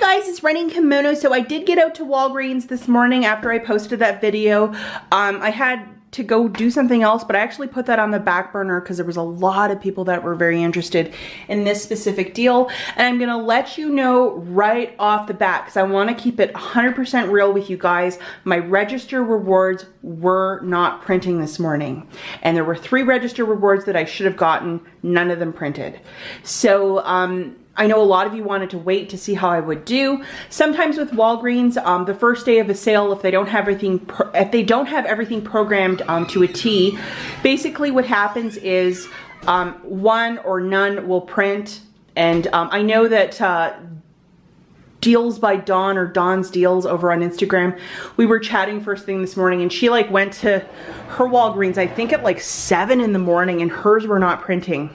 guys, it's Running Kimono. So I did get out to Walgreens this morning after I posted that video. I had to go do something else, but I actually put that on the back burner because there was a lot of people that were very interested in this specific deal. And I'm gonna let you know right off the bat because I want to keep it 100% real with you guys. My register rewards were not printing this morning. And there were 3 register rewards that I should have gotten, none of them printed. So I know a lot of you wanted to wait to see how I would do. Sometimes with Walgreens, the first day of a sale, if they don't have everything programmed to a T, basically what happens is one or none will print. And I know that Deals by Dawn or Dawn's Deals over on Instagram, we were chatting first thing this morning, and she like went to her Walgreens, I think at like 7 in the morning, and hers were not printing.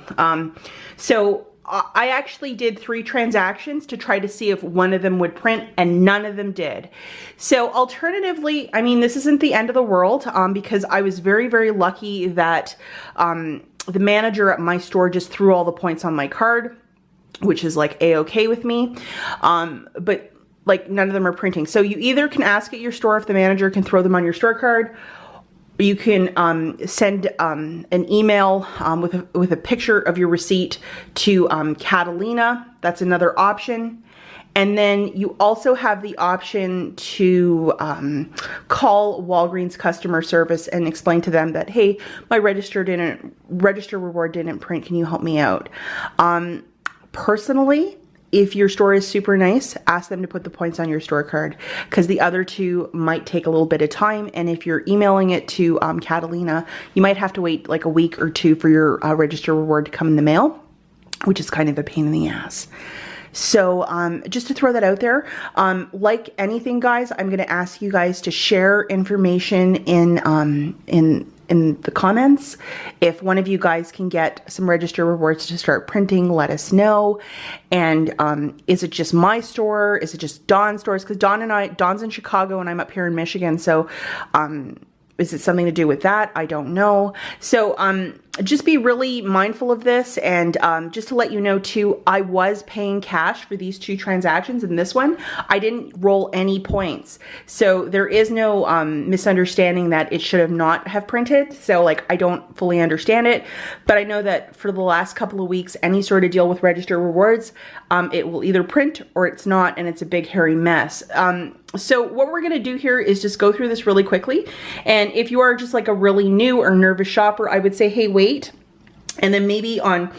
So I actually did 3 transactions to try to see if one of them would print, and none of them did. So alternatively, I mean, this isn't the end of the world because I was very, very lucky that the manager at my store just threw all the points on my card, which is like a-okay with me. But like none of them are printing. So you either can ask at your store if the manager can throw them on your store card. You can send an email with a picture of your receipt to Catalina. That's another option. And then you also have the option to call Walgreens customer service and explain to them that, hey, my register reward didn't print. Can you help me out? Personally, if your store is super nice, ask them to put the points on your store card because the other 2 might take a little bit of time. And if you're emailing it to Catalina, you might have to wait like a week or 2 for your register reward to come in the mail, which is kind of a pain in the ass. So just to throw that out there, like anything, guys, I'm going to ask you guys to share information in the comments. If one of you guys can get some register rewards to start printing, let us know. And is it just my store? Is it just Dawn's stores? Because Dawn's in Chicago and I'm up here in Michigan. So is it something to do with that? I don't know. So just be really mindful of this. And just to let you know too, I was paying cash for these 2 transactions. And this one, I didn't roll any points. So there is no misunderstanding that it should have not have printed. So like, I don't fully understand it, but I know that for the last couple of weeks, any sort of deal with register rewards, it will either print or it's not, and it's a big hairy mess. So what we're gonna do here is just go through this really quickly. And if you are just like a really new or nervous shopper, I would say, hey, wait. And then maybe on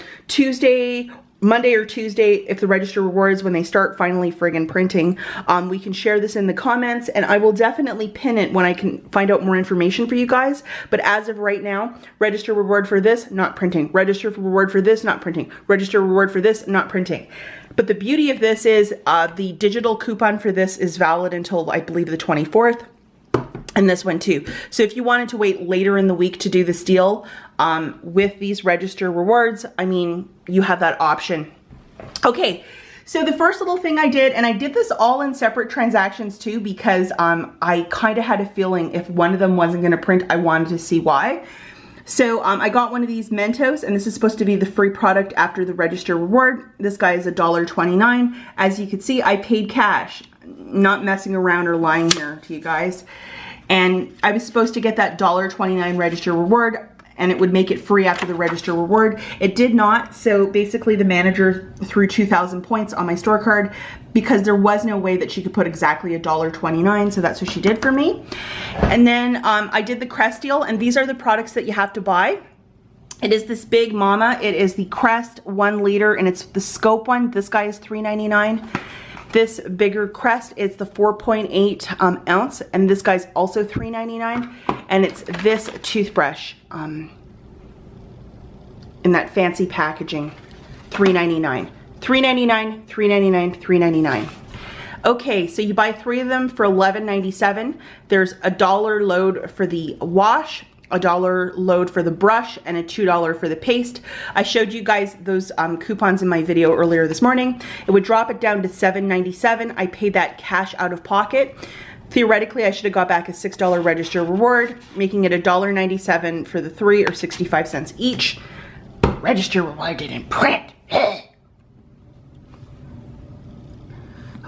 Monday or Tuesday, if the register rewards, when they start finally friggin' printing, we can share this in the comments, and I will definitely pin it when I can find out more information for you guys. But as of right now, register reward for this, not printing. Register reward for this, not printing. Register reward for this, not printing. But the beauty of this is the digital coupon for this is valid until I believe the 24th. And this one too. So if you wanted to wait later in the week to do this deal with these register rewards, I mean, you have that option. Okay, so the first little thing I did, and I did this all in separate transactions too, because I kind of had a feeling if one of them wasn't going to print, I wanted to see why. So I got one of these Mentos, and this is supposed to be the free product after the register reward. This guy is $1.29. As you can see, I paid cash, not messing around or lying here to you guys. And I was supposed to get that $1.29 register reward, and it would make it free after the register reward. It did not, so basically the manager threw 2,000 points on my store card because there was no way that she could put exactly $1.29, so that's what she did for me. And then I did the Crest deal, and these are the products that you have to buy. It is this big mama. It is the Crest 1 liter, and it's the scope one. This guy is $3.99. This bigger Crest is the 4.8 ounce, and this guy's also $3.99. And it's this toothbrush in that fancy packaging, $3.99. $3.99, $3.99, $3.99. Okay, so you buy 3 of them for $11.97. There's a $1 load for the wash, a $1 load for the brush, and a $2 for the paste. I showed you guys those coupons in my video earlier this morning. It would drop it down to $7.97. I paid that cash out of pocket. Theoretically, I should have got back a $6 register reward, making it $1.97 for the 3 or 65 cents each. Register reward didn't print.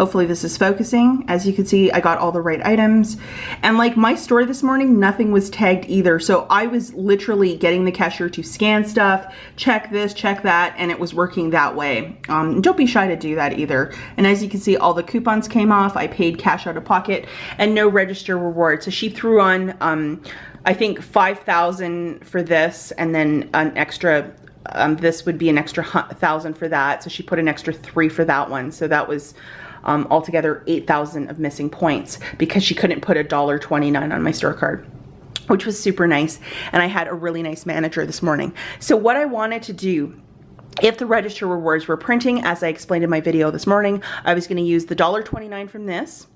Hopefully this is focusing. As you can see, I got all the right items. And like my store this morning, nothing was tagged either. So I was literally getting the cashier to scan stuff, check this, check that, and it was working that way. Don't be shy to do that either. And as you can see, all the coupons came off. I paid cash out of pocket and no register reward. So she threw on, I think 5,000 for this, and then an extra, this would be an extra 1,000 for that. So she put an extra 3 for that one. So that was altogether 8,000 of missing points because she couldn't put $1.29 on my store card, which was super nice. And I had a really nice manager this morning. So what I wanted to do, if the register rewards were printing, as I explained in my video this morning, I was going to use the $1.29 from this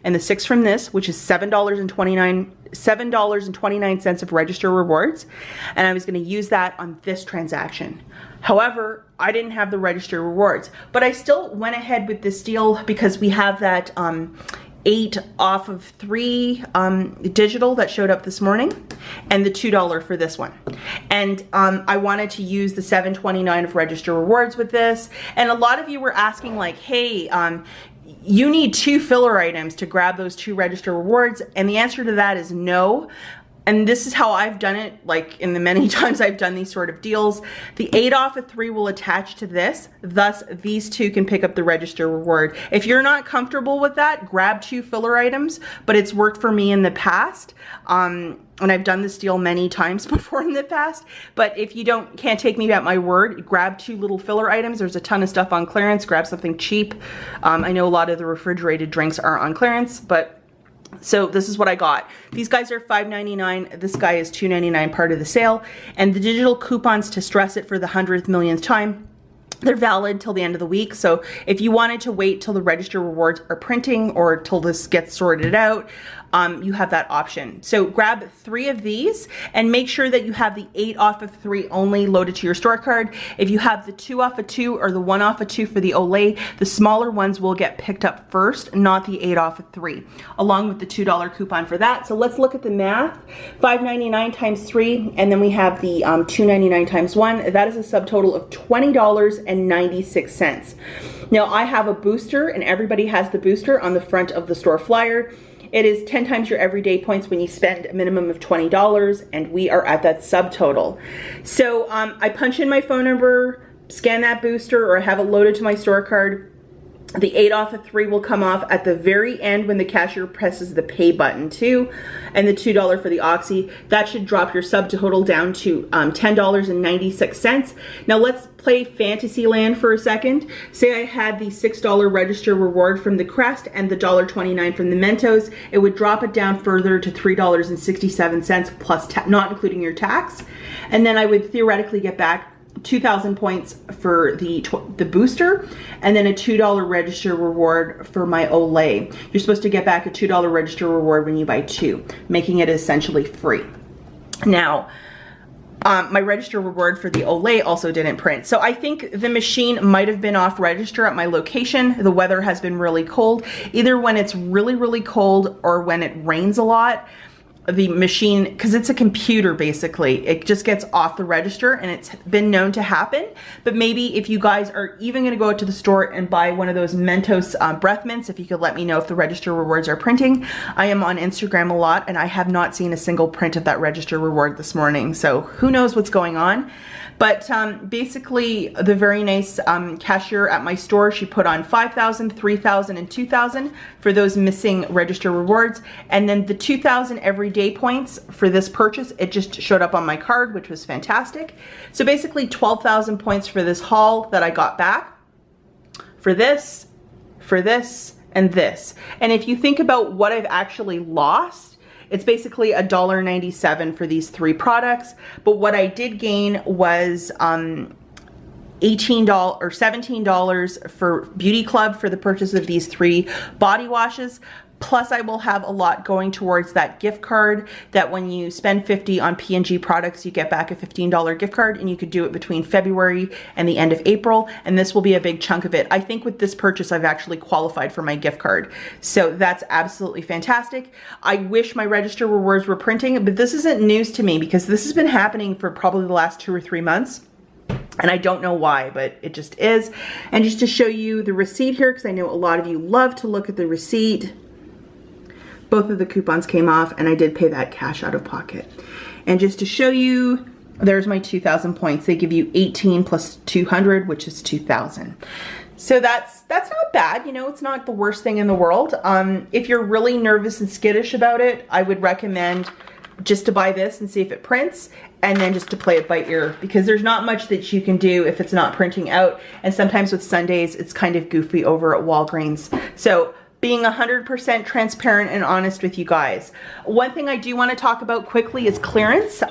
and the 6 from this, which is $7.29 of register rewards, and I was going to use that on this transaction. However, I didn't have the register rewards, but I still went ahead with this deal because we have that 8 off of 3 digital that showed up this morning, and the $2 for this one. And I wanted to use the $7.29 of register rewards with this. And a lot of you were asking like, hey, you need 2 filler items to grab those 2 register rewards. And the answer to that is no. And this is how I've done it, like in the many times I've done these sort of deals. The 8 off of 3 will attach to this, thus these 2 can pick up the register reward. If you're not comfortable with that, grab 2 filler items, but it's worked for me in the past. And I've done this deal many times before in the past, but if you can't take me at my word, grab 2 little filler items. There's a ton of stuff on clearance, grab something cheap. I know a lot of the refrigerated drinks are on clearance, but so this is what I got. These guys are $5.99. This guy is $2.99, part of the sale. And the digital coupons, to stress it for the 100th millionth time, they're valid till the end of the week. So if you wanted to wait till the register rewards are printing or till this gets sorted out, you have that option. So grab 3 of these and make sure that you have the 8 off of 3 only loaded to your store card. If you have the 2 off of 2 or the 1 off of 2 for the Olay, the smaller ones will get picked up first, not the 8 off of 3, along with the $2 coupon for that. So let's look at the math. $5.99 times 3, and then we have the $2.99 times 1. That is a subtotal of $20.96. Now I have a booster, and everybody has the booster on the front of the store flyer. It is 10 times your everyday points when you spend a minimum of $20, and we are at that subtotal. So I punch in my phone number, scan that booster, or I have it loaded to my store card. The 8 off of 3 will come off at the very end when the cashier presses the pay button too, and the $2 for the Oxy. That should drop your subtotal down to $10.96. Now let's play Fantasyland for a second. Say I had the $6 register reward from the Crest and the $1.29 from the Mentos. It would drop it down further to $3.67 plus not including your tax. And then I would theoretically get back 2,000 points for the booster, and then a $2 register reward for my Olay. You're supposed to get back a $2 register reward when you buy 2, making it essentially free. Now, my register reward for the Olay also didn't print. So I think the machine might have been off register at my location. The weather has been really cold. Either when it's really, really cold or when it rains a lot, the machine, because it's a computer basically, it just gets off the register, and it's been known to happen. But maybe if you guys are even going to go out to the store and buy one of those Mentos breath mints, if you could let me know if the register rewards are printing. I am on Instagram a lot, and I have not seen a single print of that register reward this morning, so who knows what's going on. But basically, the very nice cashier at my store, she put on 5,000, 3,000, and 2,000 for those missing register rewards. And then the 2,000 everyday points for this purchase, it just showed up on my card, which was fantastic. So basically 12,000 points for this haul that I got back for this, and this. And if you think about what I've actually lost, it's basically $1.97 for these 3 products. But what I did gain was $18 or $17 for Beauty Club for the purchase of these 3 body washes. Plus I will have a lot going towards that gift card that when you spend $50 on P&G products, you get back a $15 gift card, and you could do it between February and the end of April. And this will be a big chunk of it. I think with this purchase, I've actually qualified for my gift card. So that's absolutely fantastic. I wish my register rewards were printing, but this isn't news to me because this has been happening for probably the last 2 or 3 months. And I don't know why, but it just is. And just to show you the receipt here, because I know a lot of you love to look at the receipt. Both of the coupons came off, and I did pay that cash out of pocket. And just to show you, there's my 2,000 points. They give you 18 plus 200, which is 2,000. So that's not bad, you know, it's not the worst thing in the world. If you're really nervous and skittish about it, I would recommend just to buy this and see if it prints, and then just to play it by ear, because there's not much that you can do if it's not printing out. And sometimes with Sundays, it's kind of goofy over at Walgreens. So being 100% transparent and honest with you guys. One thing I do want to talk about quickly is clearance.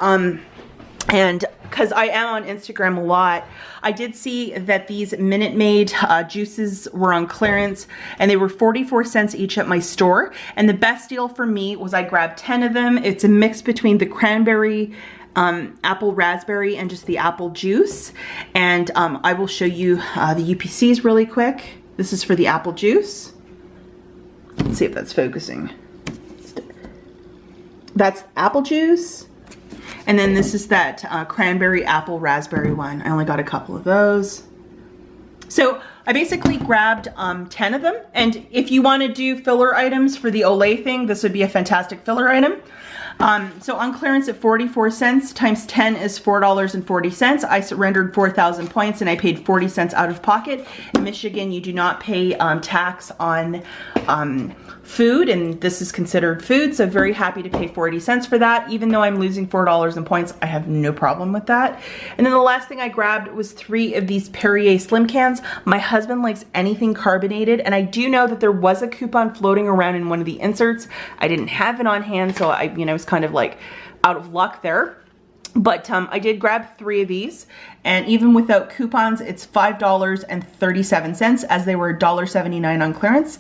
And because I am on Instagram a lot, I did see that these Minute Maid juices were on clearance, and they were 44 cents each at my store. And the best deal for me was I grabbed 10 of them. It's a mix between the cranberry, apple raspberry, and just the apple juice. And I will show you the UPCs really quick. This is for the apple juice. Let's see if that's focusing. That's apple juice. And then this is that cranberry apple raspberry one. I only got a couple of those. So I basically grabbed 10 of them. And if you want to do filler items for the Olay thing, this would be a fantastic filler item. So on clearance at 44 cents times 10 is $4.40. I surrendered 4,000 points and I paid 40 cents out of pocket. In Michigan, you do not pay tax on food, and this is considered food, so very happy to pay 40 cents for that. Even though I'm losing $4 in points, I have no problem with that. And then the last thing I grabbed was 3 of these Perrier Slim cans. My husband likes anything carbonated, and I do know that there was a coupon floating around in one of the inserts. I didn't have it on hand, so I was kind of like out of luck there. But I did grab 3 of these, and even without coupons, it's $5.37, as they were $1.79 on clearance.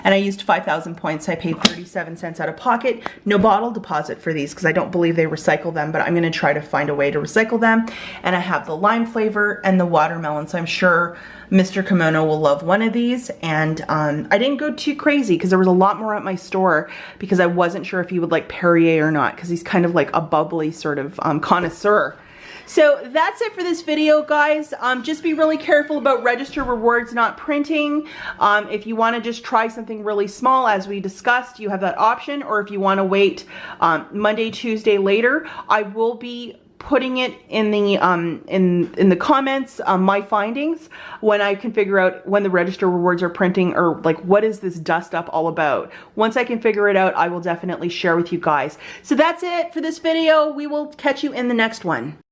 And I used 5,000 points. I paid 37 cents out of pocket. No bottle deposit for these because I don't believe they recycle them, but I'm going to try to find a way to recycle them. And I have the lime flavor and the watermelon, so I'm sure Mr. Kimono will love one of these. And I didn't go too crazy because there was a lot more at my store, because I wasn't sure if he would like Perrier or not, because he's kind of like a bubbly sort of connoisseur. So that's it for this video, guys. Just be really careful about register rewards not printing. If you want to just try something really small, as we discussed, you have that option. Or if you want to wait Monday, Tuesday later, I will be putting it in the comments, my findings, when I can figure out when the register rewards are printing, or like what is this dust up all about. Once I can figure it out, I will definitely share with you guys. So that's it for this video. We will catch you in the next one.